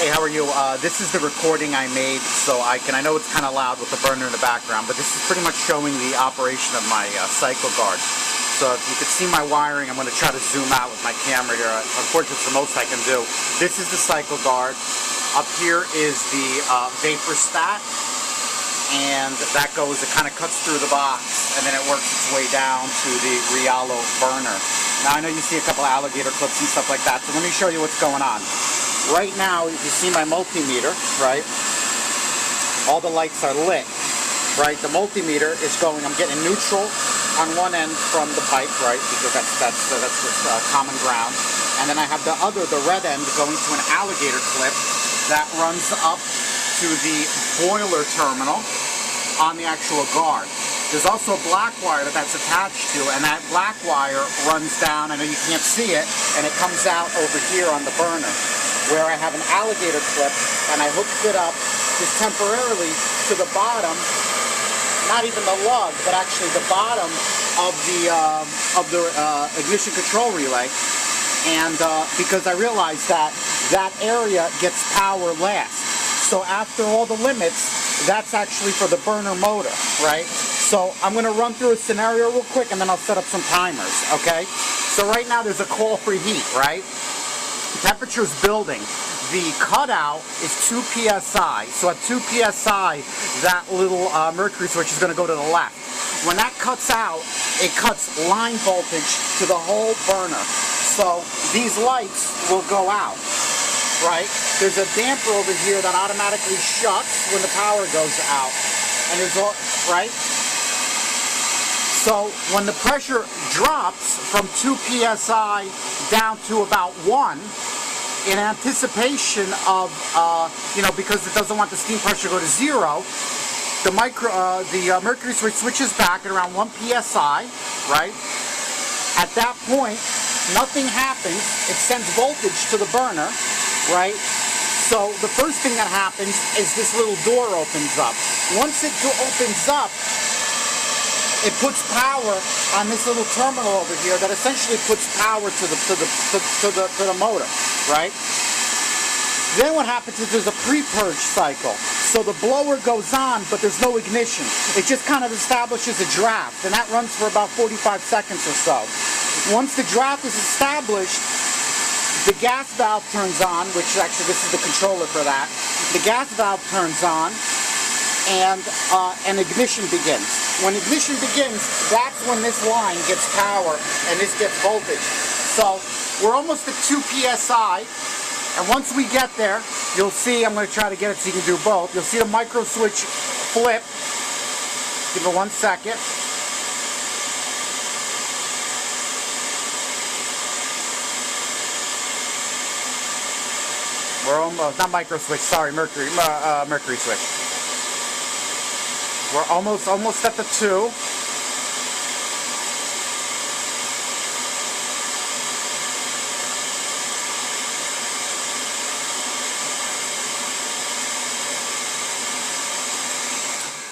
Hey, how are you? This is the recording I made, so I know it's kind of loud with the burner in the background, but this is pretty much showing the operation of my Cycleguard. So if you can see my wiring, I'm going to try to zoom out with my camera here. Unfortunately, it's the most I can do. This is the Cycleguard. Up here is the vapor stat, and that goes, it kind of cuts through the box, and then it works its way down to the Rialo burner. Now, I know you see a couple of alligator clips and stuff like that, so let me show you what's going on. Right now, you see my multimeter, right? All the lights are lit, right? The multimeter is going, I'm getting neutral on one end from the pipe, right? Because that's common ground. And then I have the red end, going to an alligator clip that runs up to the boiler terminal on the actual guard. There's also a black wire that's attached to, and that black wire runs down, I know you can't see it, and it comes out over here on the burner, where I have an alligator clip, and I hooked it up just temporarily to the bottom, not even the lug, but actually the bottom of the ignition control relay, and because I realized that area gets power last. So after all the limits, that's actually for the burner motor, right? So I'm going to run through a scenario real quick, and then I'll set up some timers, okay? So right now there's a call for heat, right? The temperature's building. The cutout is 2 psi. So at 2 psi, that little mercury switch is going to go to the left. When that cuts out, it cuts line voltage to the whole burner. So these lights will go out, right? There's a damper over here that automatically shuts when the power goes out. And there's all, right? So when the pressure drops from 2 psi down to about 1, in anticipation of, because it doesn't want the steam pressure to go to 0, the mercury switch switches back at around 1 psi, right? At that point, nothing happens. It sends voltage to the burner, right? So the first thing that happens is this little door opens up. Once it opens up, it puts power on this little terminal over here that essentially puts power to the motor, right? Then what happens is there's a pre-purge cycle. So the blower goes on, but there's no ignition. It just kind of establishes a draft, and that runs for about 45 seconds or so. Once the draft is established, the gas valve turns on, which actually this is the controller for that. The gas valve turns on, and ignition begins. When ignition begins, that's when this line gets power and this gets voltage. So we're almost at 2 psi, and once we get there, you'll see, I'm going to try to get it so you can do both. You'll see the micro switch flip. Give it 1 second. We're almost, not micro switch, sorry, mercury switch. We're almost at the 2.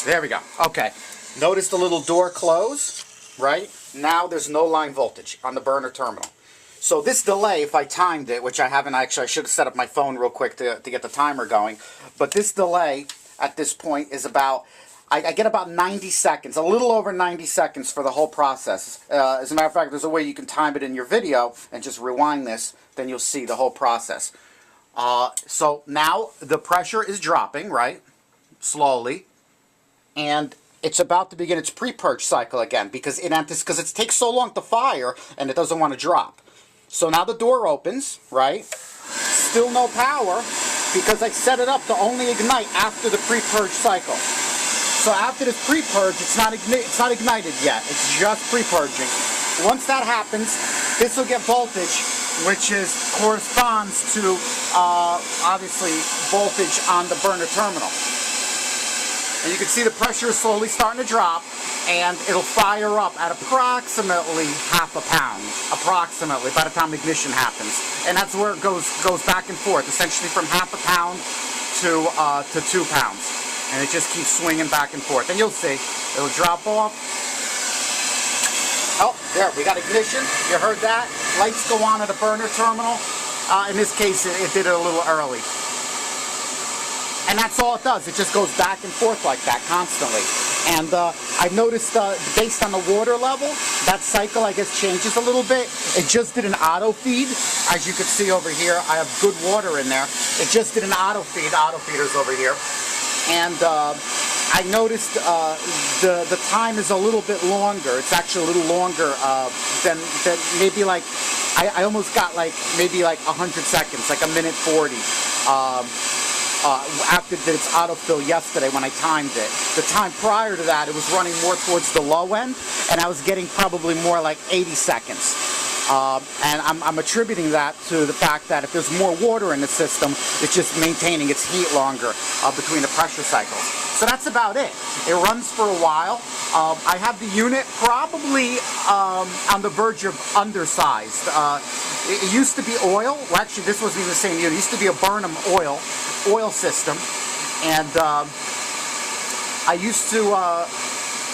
There we go. Okay. Notice the little door close, right? Now there's no line voltage on the burner terminal. So this delay, if I timed it, which I haven't actually, I should have set up my phone real quick to get the timer going, but this delay at this point is about, I get about 90 seconds, a little over 90 seconds for the whole process. As a matter of fact, there's a way you can time it in your video and just rewind this, then you'll see the whole process. So now the pressure is dropping, right, slowly, and it's about to begin its pre-purge cycle again because it takes so long to fire and it doesn't want to drop. So now the door opens, right? Still no power because I set it up to only ignite after the pre-purge cycle. So after this pre-purge, it's not ignited yet. It's just pre-purging. Once that happens, this will get voltage, which corresponds to obviously voltage on the burner terminal. And you can see the pressure is slowly starting to drop, and it'll fire up at approximately half a pound, approximately, by the time ignition happens. And that's where it goes back and forth, essentially from half a pound to 2 pounds. And it just keeps swinging back and forth. And you'll see, it'll drop off. Oh, there, we got ignition. You heard that? Lights go on at the burner terminal. In this case, it did it a little early. And that's all it does. It just goes back and forth like that constantly. And I've noticed, based on the water level, that cycle, I guess, changes a little bit. It just did an auto feed. As you can see over here, I have good water in there. It just did an auto feed. Auto feeder's over here. And I noticed the time is a little bit longer. It's actually a little longer than maybe like, I almost got like maybe like 100 seconds, like 1:40. After its autofill yesterday when I timed it. The time prior to that, it was running more towards the low end, and I was getting probably more like 80 seconds. And I'm attributing that to the fact that if there's more water in the system, it's just maintaining its heat longer between the pressure cycles. So that's about it. It runs for a while. I have the unit probably on the verge of undersized. It used to be oil. Well, actually, this wasn't even the same unit. It used to be a Burnham oil system. And I used to,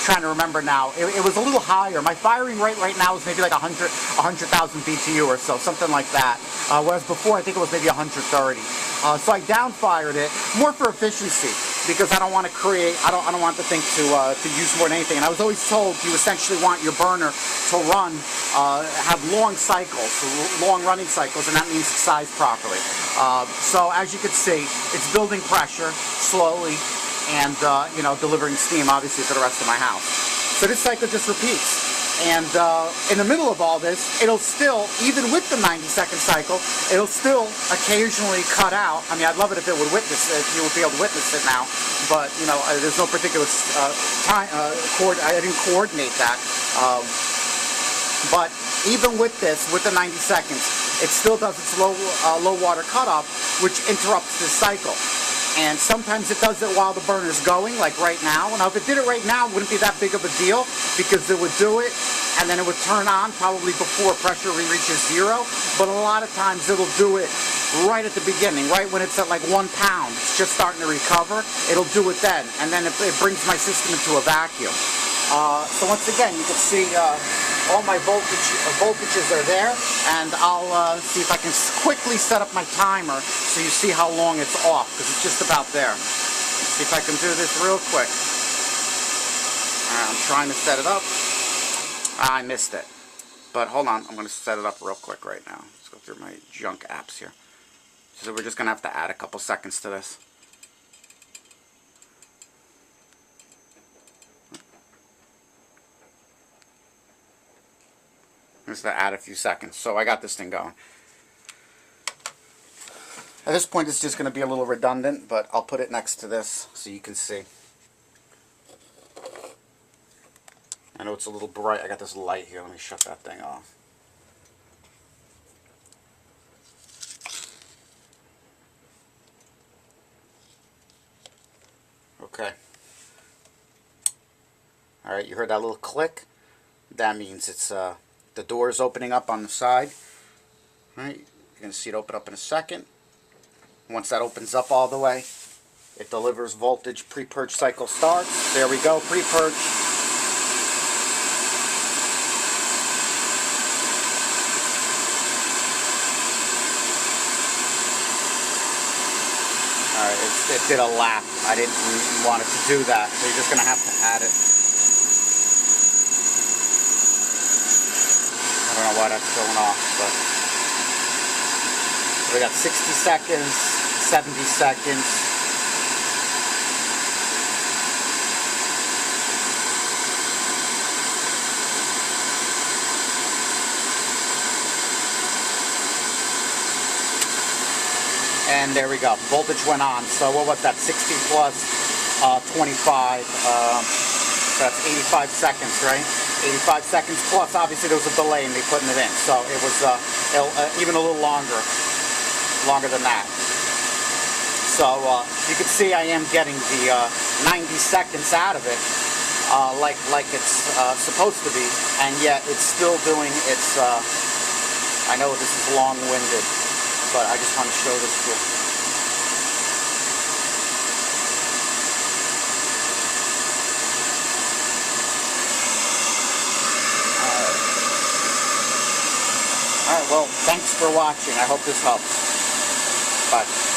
trying to remember now, it was a little higher. My firing rate right now is maybe like 100,000 BTU or so, something like that. Whereas before, I think it was maybe 130. So I downfired it more for efficiency, because I don't want to create, I don't want the thing to use more than anything. And I was always told you essentially want your burner to run, have long cycles, long running cycles, and that means size properly. So as you can see, it's building pressure slowly, and you know, delivering steam obviously to the rest of my house. So this cycle just repeats. And in the middle of all this, it'll still, even with the 90-second cycle, it'll still occasionally cut out. I mean, I'd love it if it would witness, if you would be able to witness it now, but you know, there's no particular time. I didn't coordinate that. But even with this, with the 90 seconds, it still does its low water cutoff, which interrupts this cycle. And sometimes it does it while the burner's going, like right now. Now, if it did it right now, it wouldn't be that big of a deal, because it would do it, and then it would turn on probably before pressure reaches 0. But a lot of times it'll do it right at the beginning, right when it's at like 1 pound. It's just starting to recover. It'll do it then, and then it brings my system into a vacuum. So once again, you can see all my voltages are there, and I'll see if I can quickly set up my timer so you see how long it's off, because it's just about there. Let's see if I can do this real quick. I'm trying to set it up. I missed it. But hold on, I'm going to set it up real quick right now. Let's go through my junk apps here. So we're just going to have to add a couple seconds to this. Just to add a few seconds. So I got this thing going. At this point, it's just going to be a little redundant, but I'll put it next to this so you can see. I know it's a little bright. I got this light here. Let me shut that thing off. Okay. Alright, you heard that little click? That means it's the door is opening up on the side. Alright, you're going to see it open up in a second. Once that opens up all the way, it delivers voltage. Pre-purge cycle starts. There we go, pre-purge. Alright, it did a lap. I didn't want it to do that, so you're just going to have to add it. I don't know why that's going off, but we got 60 seconds, 70 seconds. And there we go. Voltage went on. So what was that? 60 plus 25. So that's 85 seconds, right? 85 seconds plus, obviously there was a delay in me putting it in, so it was even a little longer than that. So you can see I am getting the 90 seconds out of it, like it's supposed to be, and yet it's still doing its, I know this is long-winded, but I just want to show this to you. Alright, well, thanks for watching. I hope this helps. Bye.